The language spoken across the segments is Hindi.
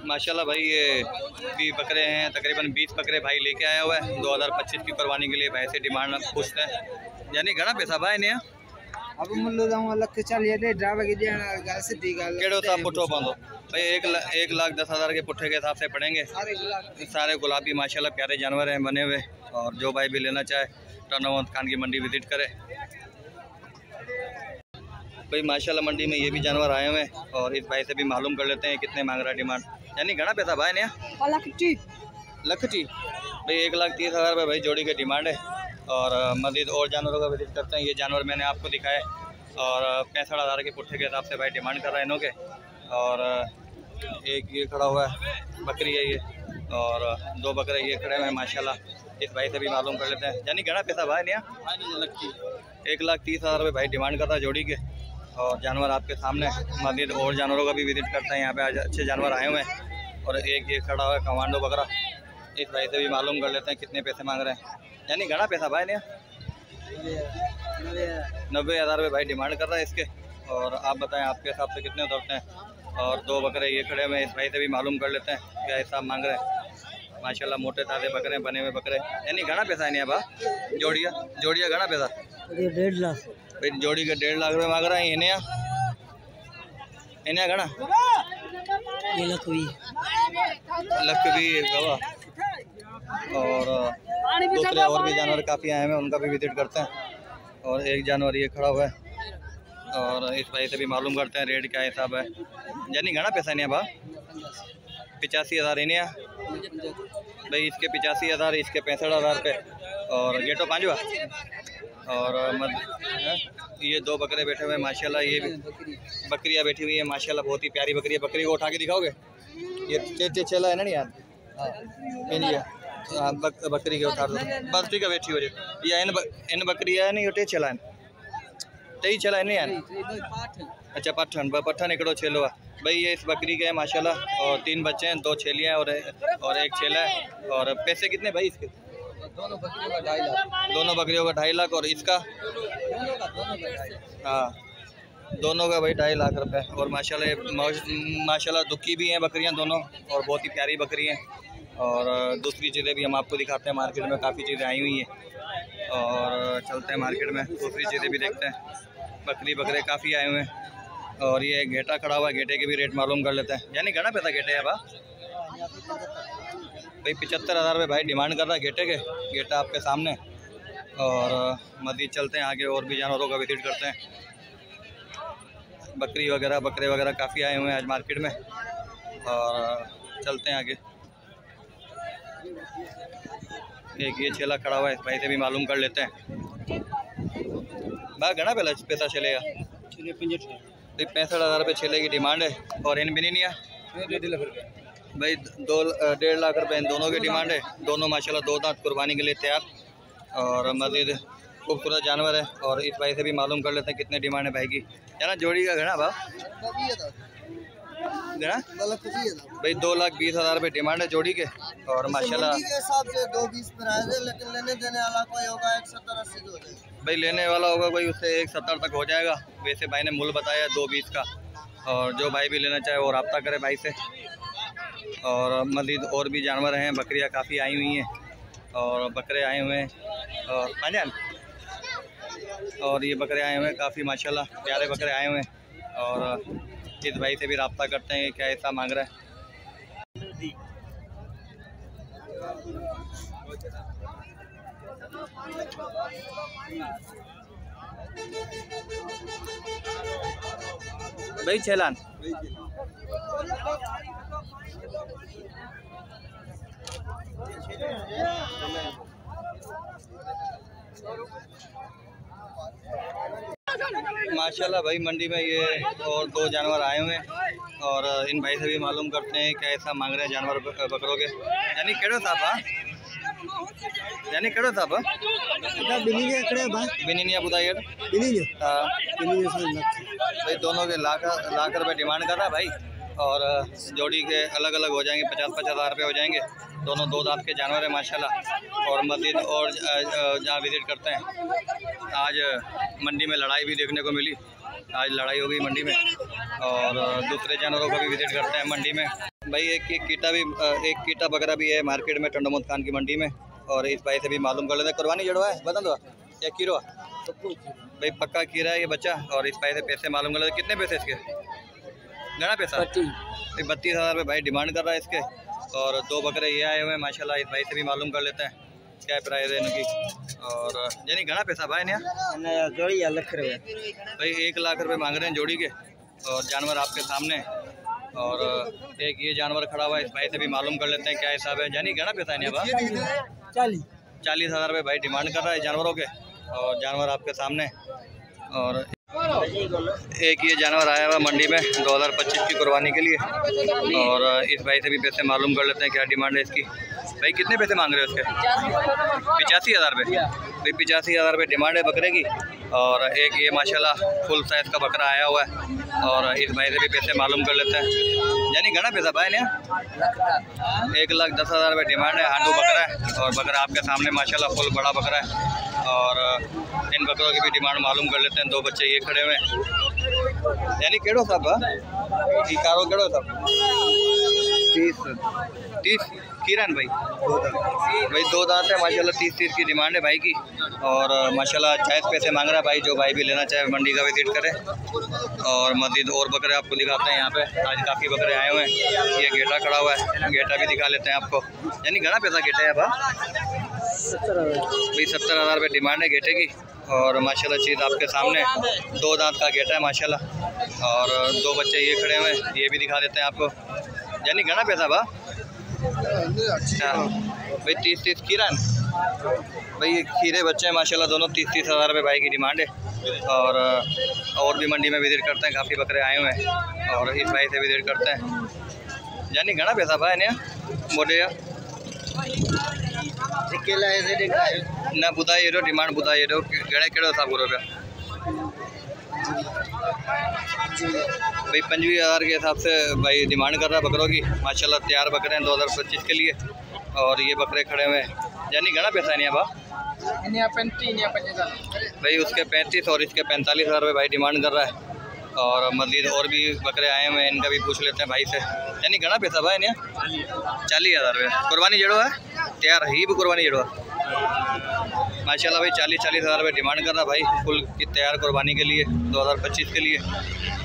माशाल्लाह भाई ये भी बकरे हैं, तकरीबन 20 बकरे भाई लेके आया हुआ है 2025 की कुर्बानी के लिए। भाई से डिमांड पूछते हैं, यानी घना पैसा भाई ने अब मुल्लो जाऊं अलग के चल ये दे ड्राइवर के देना घर से दी गल केड़ो सा पुठो पांदो भाई 1,10,000 के पुट्ठे के हिसाब से पड़ेंगे। सारे गुलाबी माशाल्लाह प्यारे जानवर हैं बने हुए। और जो भाई भी लेना चाहे टर्नोवर खान की मंडी विजिट करे। भाई माशाल्लाह मंडी में ये भी जानवर आए हुए हैं और इस भाई से भी मालूम कर लेते हैं कितने मांग रहा है डिमांड। यानी घना पैसा भाई ने लखटी भाई 1,30,000 रुपये भाई जोड़ी की डिमांड है। और मज़ीद और जानवरों का विजिट करते हैं। ये जानवर मैंने आपको दिखाए और 65,000 के पुट्ठे के हिसाब से भाई डिमांड कर रहे हैं इन्हों के। और एक ये खड़ा हुआ है बकरी है ये, और 2 बकरे ये खड़े हुए हैं माशाल्लाह। इस भाई से भी मालूम कर लेते हैं। यानी घना पैसा भाई ने 1,30,000 रुपये भाई डिमांड कर रहा है जोड़ी के। और जानवर आपके सामने। मज़ीद और जानवरों का भी विजिट करते हैं। यहाँ पे आज अच्छे जानवर आए हुए हैं। और एक ये खड़ा हुआ है कमांडो बकरा। इस भाई से भी मालूम कर लेते हैं कितने पैसे मांग रहे हैं। यानी घना पैसा भाई ने 90,000 रुपये भाई डिमांड कर रहा है इसके। और आप बताएं आपके हिसाब से कितने उतरते हैं। और 2 बकरे ये खड़े हुए हैं। इस भाई से भी मालूम कर लेते हैं क्या हिसाब मांग रहे हैं। माशाल्लाह मोटे ताज़े बकरे बने हुए बकरे। यानी घना पैसा है नहीं बा जोड़िया घना पैसा 1.5 लाख भाई जोड़ी के 1.5 लाख रुपये मांग रहे हैं इन्हें घना लख भी गवा। और दूसरे और भी जानवर काफ़ी आए हैं उनका भी विजिट करते हैं। और एक जानवर ये खड़ा हुआ है और इस भाई से भी मालूम करते हैं रेट क्या हिसाब है। यानी घना पैसा नहीं है बा 85,000 इन्हें भाई इसके 85,000 इसके 65,000 रुपये। और गेटो 5 और ये 2 बकरे बैठे हुए हैं माशाल्लाह। ये भी बकरियाँ बैठी हुई है माशाल्लाह, बहुत ही प्यारी बकरी है। बकरी को उठा के दिखाओगे ये चेला है ना नहीं यार बकरी के उठा दो बकरी का बैठी हो जाए। या इन बकरी है नहीं टे चला टे चला नहीं यार। अच्छा पट्ठन एकड़ो छेलो है भाई ये इस बकरी के है माशाल्लाह। और 3 बच्चे हैं, 2 छेलियाँ और एक छेला है। और पैसे कितने भाई इसके? दोनों बकरियों का 2.5 लाख। और इसका हाँ दोनों का भाई 2.5 लाख रुपए। और माशाल्लाह दुखी भी हैं बकरियां दोनों और बहुत ही प्यारी बकरी हैं। और दूसरी चीज़ें भी हम आपको दिखाते हैं। मार्केट में काफ़ी चीज़ें आई हुई हैं और चलते हैं मार्केट में दूसरी चीज़ें भी देखते हैं। बकरे काफ़ी आए हुए हैं। और ये घेटा खड़ा हुआ है, घेटे के भी रेट मालूम कर लेते हैं। यानी घना पैसा घेटे है बा भाई 75,000 रुपये भाई डिमांड कर रहा है घेटे के। घेटा आपके सामने। और मज़ीद चलते हैं आगे और भी जानवरों का विजिट करते हैं। बकरे वगैरह काफ़ी आए हुए हैं आज मार्केट में। और चलते हैं आगे। एक ये छेला खड़ा हुआ है, इस भाई से भी मालूम कर लेते हैं। बा घना पैसा चलेगा 65,000 रुपये छेले की डिमांड है। और इन बिनिया भाई 1.5 लाख रुपये इन दोनों की डिमांड है। दोनों माशाल्लाह 2 दांत कुर्बानी के लिए तैयार। और मज़ीद खूबसूरत जानवर है। और इस भाई से भी मालूम कर लेते हैं कितने डिमांड है भाई की। याना जोड़ी का घना भाव भाई 2,20,000 रुपये डिमांड है जोड़ी के। और माशाल्लाह के हिसाब से 2.20 पर आए थे, लेकिन लेने देने वाला कोई होगा 170-80 हो जाएगा भाई लेने वाला होगा कोई उससे 170 तक हो जाएगा। वैसे भाई ने मूल बताया 2.20 का। और जो भाई भी लेना चाहे वो रब्ता करे भाई से। और मज़ीद और भी जानवर हैं, बकरियां काफ़ी आई हुई हैं और बकरे आए हुए हैं। और पांजान और ये बकरे आए हुए हैं काफ़ी माशाल्लाह प्यारे बकरे आए हुए हैं। और इस भाई से भी रब्ता करते हैं क्या ऐसा मांग रहा है। भाई छेलान माशाल्लाह भाई मंडी में ये और 2 जानवर आए हुए हैं। और इन भाई से भी मालूम करते हैं क्या ऐसा मांग रहे हैं जानवर बकरों के। यानी केड़ो साहब यानी केड़ो साहब बिनिया बुधाई भाई दोनों के लाख रुपये डिमांड कर रहा है भाई। और जोड़ी के अलग अलग हो जाएंगे 50-50 हज़ार रुपये हो जाएंगे। दोनों 2 दांत के जानवर है माशाल्लाह। और मज़ीद और जहाँ विज़िट करते हैं। आज मंडी में लड़ाई भी देखने को मिली। आज लड़ाई हो गई मंडी में। और दूसरे जानवरों का भी विज़िट करते हैं मंडी में। भाई एक कीटा बकरा भी है मार्केट में टंडोमुत खान की मंडी में। और इस भाई से भी मालूम कर लेते हैं। कुर्बानी जड़वा है बता दो या खीरो भाई पक्का खीरा है ये बच्चा। और इस भाई से पैसे मालूम कर लेते कितने पैसे इसके घना पैसा 32,000 रुपये भाई डिमांड कर रहा है इसके। और 2 बकरे ये आए हुए हैं माशाल्लाह। इस भाई से भी मालूम कर लेते हैं क्या प्राइस है इनकी। और यानी घना पैसा भाई ने जोड़ी 1 लाख रुपये भाई 1 लाख रुपये मांग रहे हैं जोड़ी के। और जानवर आपके सामने। और एक ये जानवर खड़ा हुआ है इस भाई से भी मालूम कर लेते हैं क्या हिसाब है। यानी घना पैसा है 40,000 रुपये भाई डिमांड कर रहा है जानवरों के। और जानवर आपके सामने। और एक ये जानवर आया हुआ मंडी में 2025 की कुर्बानी के लिए। और इस भाई से भी पैसे मालूम कर लेते हैं क्या डिमांड है इसकी। भाई कितने पैसे मांग रहे हो उसके 85,000 रुपये भाई 85,000 रुपये डिमांड है बकरे की। और एक ये माशाल्लाह फुल साइज़ का बकरा आया हुआ है। और इस भाई से भी पैसे मालूम कर लेते हैं। यानी घना पैसा भाई ने 1,10,000 रुपये डिमांड है। हांडू बकरा है। और बकरा आपके सामने माशाल्लाह फुल बड़ा बकरा है। और इन बकरों की भी डिमांड मालूम कर लेते हैं। 2 बच्चे ये खड़े हुए हैं। यानी केड़ो साहब कारो केड़ो साहब 30 किरण भाई 2 दांत है माशाल्लाह। 30 की डिमांड है भाई की। और माशाल्लाह जायज़ पैसे मांग रहा है भाई। जो भाई भी लेना चाहे मंडी का विजिट करें। और मज़ीद और बकरे आपको दिखाते हैं यहाँ पे। आज काफ़ी बकरे आए हुए हैं। ये गेटा खड़ा हुआ है गेटा भी दिखा लेते हैं आपको। यानी घना पैसा गेटा है भाई 70,000 रुपये डिमांड है गेटे की। और माशाल्लाह चीज़ आपके सामने 2 दांत का गेटा है माशाल्लाह। और 2 बच्चे ये खड़े हुए हैं ये भी दिखा देते हैं आपको। यानी घना पैसा भाई 30 किरण भाई ये खीरे बच्चे हैं माशाल्लाह दोनों। 30,000 रुपये भाई की डिमांड है। और भी मंडी में विजिट करते हैं काफ़ी बकरे आए हुए हैं। और इस भाई से विजिट करते हैं। यानी घना पैसा भाई ने मोटे ना बुधाई डिमांड बुधाई घड़े केड़ो हिसाब करो पिया भाई 25,000 के हिसाब से भाई डिमांड कर रहा है बकरों की माशाल्लाह। तैयार बकरे हैं 2025 के लिए। और ये बकरे खड़े हुए हैं। यानी घना पैसा है नहीं भाई उसके 35 और इसके 45,000 रुपये भाई डिमांड कर रहा है। और मज़ीद और भी बकरे आए हुए हैं इनका भी पूछ लेते हैं भाई से। यानी घना पैसा भाई ने 40,000 रुपये कुर्बानी जड़ो है तैयार ही भी कुर्बानी जड़ो माशाल्लाह भाई 40,000 रुपये डिमांड कर रहा भाई फुल की तैयार कुर्बानी के लिए 2025 के लिए।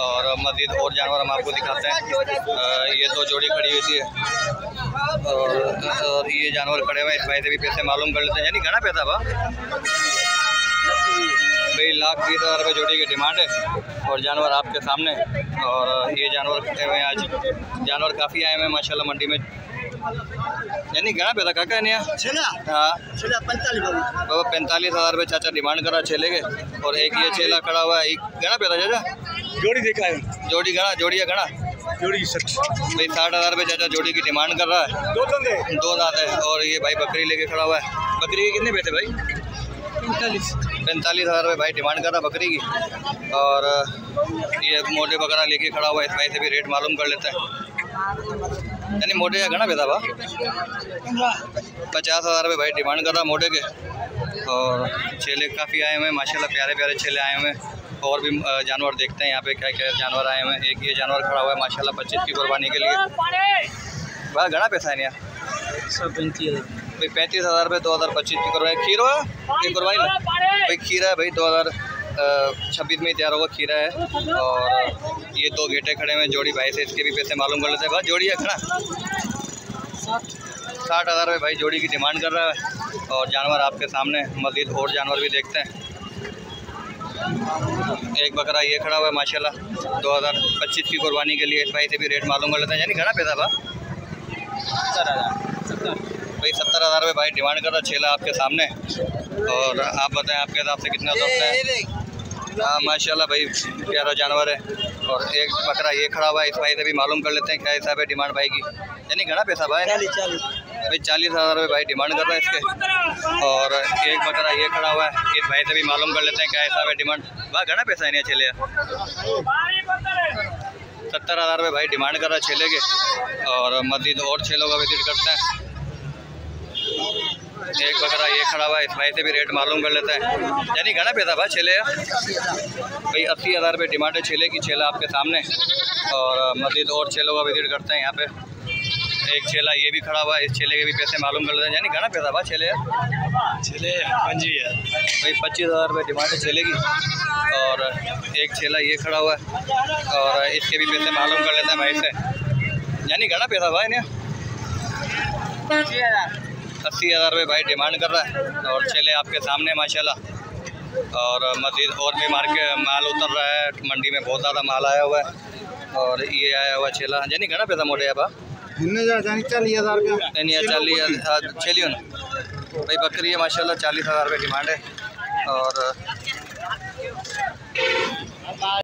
और मज़ीद और जानवर हम आपको दिखाते हैं। ये 2 जोड़ी खड़ी हुई थी। और ये जानवर खड़े हुए इस भाई से भी पैसे मालूम कर लेते हैं। यानी घना पैसा भाई 1,20,000 रुपये जोड़ी की डिमांड है। और जानवर आपके सामने। और ये जानवर खड़े हुए हैं आज जानवर काफ़ी आए हुए हैं माशाल्लाह मंडी में। यानी घना पैसा काका है हाँ 45,000 रुपये चाचा डिमांड कर रहा छेले के। और एक ये छेला खड़ा हुआ है घना पैसा चाचा जोड़ी देखा है जोड़ी घना जोड़ी है घना जोड़ी 60 भाई 60,000 रुपये चाचा जोड़ी की डिमांड कर रहा है। 2 दांत है। और ये भाई बकरी लेके खड़ा हुआ है। बकरी के कितने पैसे भाई 45,000 रुपये भाई डिमांड कर रहा बकरी की। और ये मोटे बकरा लेके खड़ा हुआ है इस भाई से भी रेट मालूम कर लेते हैं। यानी मोटे का घना पैसा 50,000 रुपये भाई डिमांड कर रहा मोटे के। और छेले काफ़ी आए हुए हैं माशाल्लाह प्यारे प्यारे छेले आए हुए हैं। और भी जानवर देखते हैं यहाँ पे क्या क्या जानवर आए हुए हैं। एक ये जानवर खड़ा हुआ है माशाल्लाह 25 की कुर्बानी के लिए। भाई घना पैसा है नहीं 35,000 रुपये 2025 की कुर्बानी। खीरो है ये कुर्बानी भाई खीरा है भाई 2026 में ही तैयार होगा खीरा है। और ये 2 गेटे खड़े हुए जोड़ी भाई से इसके भी पैसे मालूम कर लेते हैं। भाई जोड़ी है खड़ा 60,000 रुपये भाई जोड़ी की डिमांड कर रहा है। और जानवर आपके सामने मज़ीद और जानवर भी देखते हैं। एक बकरा ये खड़ा हुआ है माशाल्लाह 2025 की कुर्बानी के लिए इस भाई से भी रेट मालूम कर लेते हैं। यानी घना पैसा भाई 70,000 रुपये भाई डिमांड कर रहा छेला आपके सामने। और आप बताएं आपके हिसाब से कितना दोस्त है। हाँ माशाल्लाह भाई प्यारा जानवर है। और एक बकरा ये खड़ा हुआ है इस भाई से भी मालूम कर लेते हैं क्या हिसाब है डिमांड भाई की। यानी घना पैसा भाई 40,000 रुपये भाई डिमांड कर रहा है इसके। और एक बकरा ये खड़ा हुआ है इस भाई से भी मालूम कर लेते हैं क्या हिसाब है डिमांड। भाई घना पैसा है नहीं छेले 70,000 रुपये भाई डिमांड कर रहा है छेले के। और मज़ीद और छेलों का विजिट करते हैं। एक बकरा ये खड़ा हुआ है इस भाई से भी रेट मालूम कर लेता है। यानी घना पैसा भाई छेले भाई 80,000 रुपये डिमांड है छेले की। छेला आपके सामने। और मज़ीद और चेलों का विजिट करते हैं यहाँ पे। एक चेला ये भी खड़ा हुआ है, इस चेले के भी पैसे मालूम कर लेते हैं। यानी घना पैसा बा चेले 25,000 भाई, 25,000 रुपये डिमांड है चेले की। और एक चेला ये खड़ा हुआ है और इसके भी पैसे मालूम कर लेते हैं भाई से। यानी घना पैसा भाई इन्हें 80,000 रुपये भाई डिमांड कर रहा है। और चेले आपके सामने माशाल्लाह। और मज़ीद और भी माल उतर रहा है, मंडी में बहुत ज़्यादा माल आया हुआ है। और ये आया हुआ चेला यानी घना पैसा मोटे आप 40,000 40,000 चलिए भाई। बकरी है माशाल्लाह, 40,000 रुपये डिमांड है। और